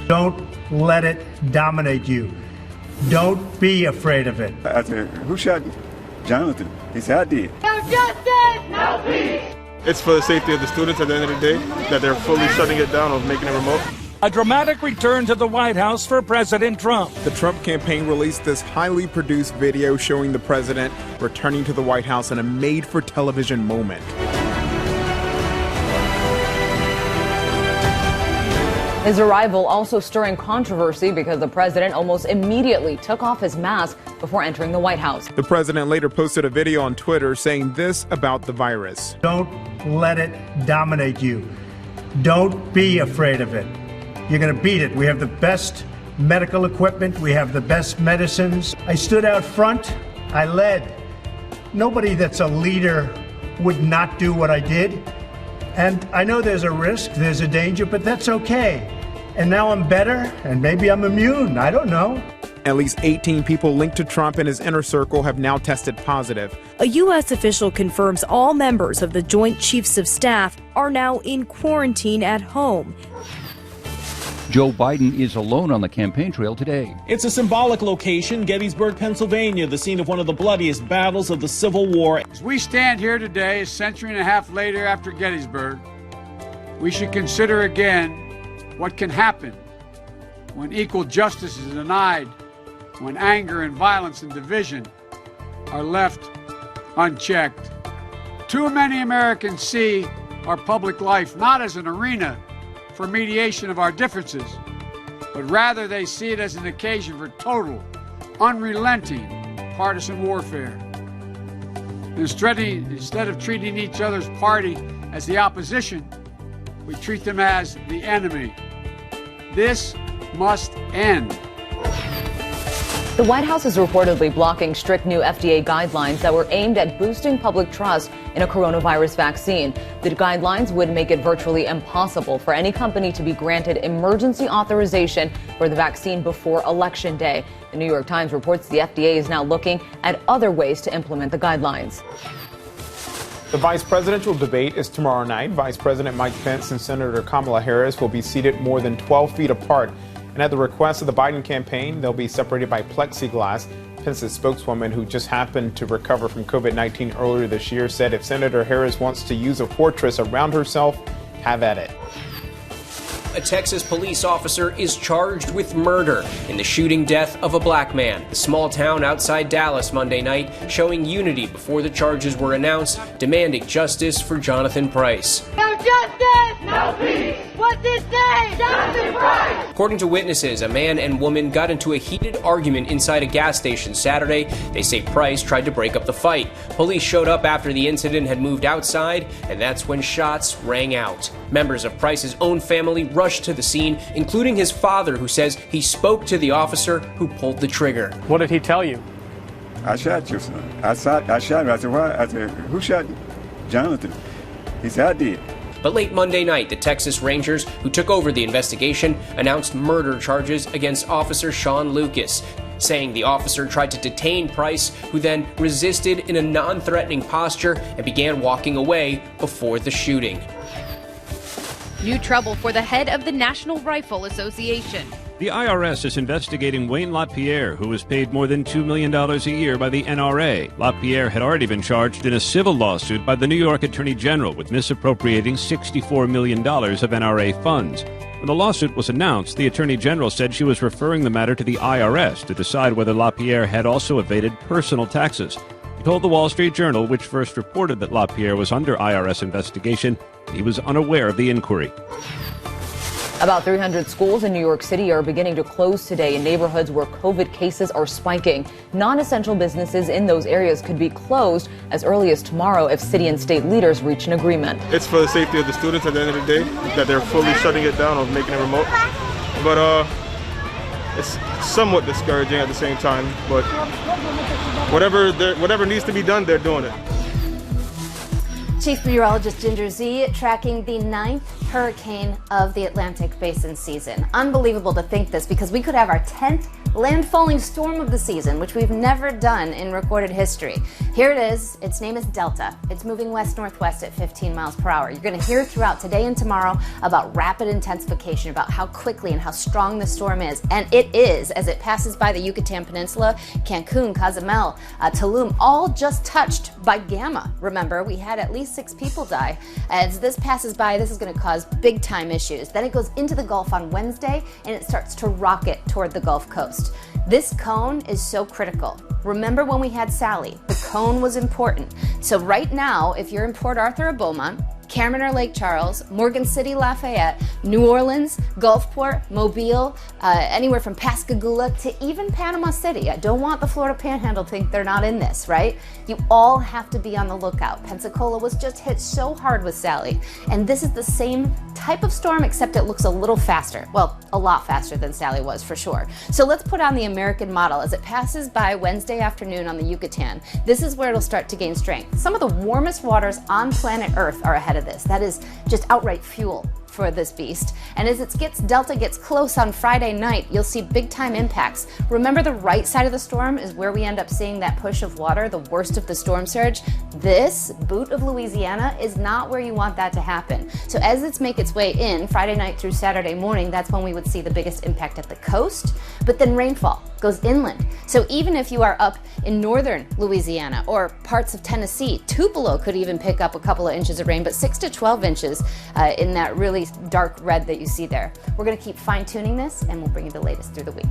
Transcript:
Don't let it dominate you. Don't be afraid of it. I said, who shot Jonathan? He said, I did. No justice, no peace. It's for the safety of the students at the end of the day that they're fully shutting it down or making it remote. A dramatic return to the White House for President Trump. The Trump campaign released this highly produced video showing the president returning to the White House in a made-for-television moment. His arrival also stirring controversy because the president almost immediately took off his mask before entering the White House. The president later posted a video on Twitter saying this about the virus. Don't let it dominate you. Don't be afraid of it. You're going to beat it. We have the best medical equipment. We have the best medicines. I stood out front. I led. Nobody that's a leader would not do what I did. And I know there's a risk, there's a danger, but that's okay. And now I'm better, and maybe I'm immune. I don't know. At least 18 people linked to Trump and his inner circle have now tested positive. A U.S. official confirms all members of the Joint Chiefs of Staff are now in quarantine at home. Joe Biden is alone on the campaign trail today. It's a symbolic location, Gettysburg, Pennsylvania, the scene of one of the bloodiest battles of the Civil War. As we stand here today, a century and a half later after Gettysburg, we should consider again what can happen when equal justice is denied, when anger and violence and division are left unchecked. Too many Americans see our public life not as an arena for mediation of our differences, but rather they see it as an occasion for total, unrelenting partisan warfare. Instead of treating each other's party as the opposition, we treat them as the enemy. This must end. The White House is reportedly blocking strict new FDA guidelines that were aimed at boosting public trust in a coronavirus vaccine. The guidelines would make it virtually impossible for any company to be granted emergency authorization for the vaccine before Election Day. The New York Times reports the FDA is now looking at other ways to implement the guidelines. The vice presidential debate is tomorrow night. Vice President Mike Pence and Senator Kamala Harris will be seated more than 12 feet apart. And at the request of the Biden campaign, they'll be separated by plexiglass. Pence's spokeswoman, who just happened to recover from COVID-19 earlier this year, said if Senator Harris wants to use a fortress around herself, have at it. A Texas police officer is charged with murder in the shooting death of a black man. The small town outside Dallas Monday night showing unity before the charges were announced, demanding justice for Jonathan Price. No justice, no peace. What's his name? Jonathan Price. According to witnesses, a man and woman got into a heated argument inside a gas station Saturday. They say Price tried to break up the fight. Police showed up after the incident had moved outside, and that's when shots rang out. Members of Price's own family rushed to the scene, including his father, who says he spoke to the officer who pulled the trigger. What did he tell you? I shot your son. I shot him. I said, why? I said, who shot Jonathan? He said, I did. But late Monday night, the Texas Rangers, who took over the investigation, announced murder charges against Officer Sean Lucas, saying the officer tried to detain Price, who then resisted in a non-threatening posture and began walking away before the shooting. New trouble for the head of the National Rifle Association. The IRS is investigating Wayne LaPierre, who was paid more than $2 million a year by the NRA. LaPierre had already been charged in a civil lawsuit by the New York Attorney General with misappropriating $64 million of NRA funds. When the lawsuit was announced, the Attorney General said she was referring the matter to the IRS to decide whether LaPierre had also evaded personal taxes. He told the Wall Street Journal, which first reported that LaPierre was under IRS investigation, he was unaware of the inquiry. About 300 schools in New York City are beginning to close today in neighborhoods where COVID cases are spiking. Non-essential businesses in those areas could be closed as early as tomorrow if city and state leaders reach an agreement. It's for the safety of the students at the end of the day that they're fully shutting it down or making it remote. But it's somewhat discouraging at the same time. But whatever needs to be done, they're doing it. Chief Meteorologist Ginger Z tracking the 9th hurricane of the Atlantic Basin season. Unbelievable to think this, because we could have our 10th landfalling storm of the season, which we've never done in recorded history. Here it is. Its name is Delta. It's moving west-northwest at 15 miles per hour. You're going to hear throughout today and tomorrow about rapid intensification, about how quickly and how strong the storm is. And it is, as it passes by the Yucatan Peninsula, Cancun, Cozumel, Tulum, all just touched by gamma. Remember, we had at least 6 people die. As this passes by, this is going to cause big-time issues. Then it goes into the Gulf on Wednesday, and it starts to rocket toward the Gulf Coast. This cone is so critical. Remember when we had Sally? The cone was important. So right now, if you're in Port Arthur or Beaumont, Cameron or Lake Charles, Morgan City, Lafayette, New Orleans, Gulfport, Mobile, anywhere from Pascagoula to even Panama City. I don't want the Florida Panhandle to think they're not in this, right? You all have to be on the lookout. Pensacola was just hit so hard with Sally. And this is the same type of storm, except it looks a little faster. Well, a lot faster than Sally was, for sure. So let's put on the American model as it passes by Wednesday afternoon on the Yucatan. This is where it'll start to gain strength. Some of the warmest waters on planet Earth are ahead of this. That is just outright fuel for this beast. And as Delta gets close on Friday night, you'll see big time impacts. Remember, the right side of the storm is where we end up seeing that push of water, the worst of the storm surge. This boot of Louisiana is not where you want that to happen. So as it's make its way in Friday night through Saturday morning, that's when we would see the biggest impact at the coast. But then rainfall goes inland. So even if you are up in northern Louisiana or parts of Tennessee, Tupelo could even pick up a couple of inches of rain, but 6 to 12 inches in that really dark red that you see there. We're going to keep fine-tuning this, and we'll bring you the latest through the week.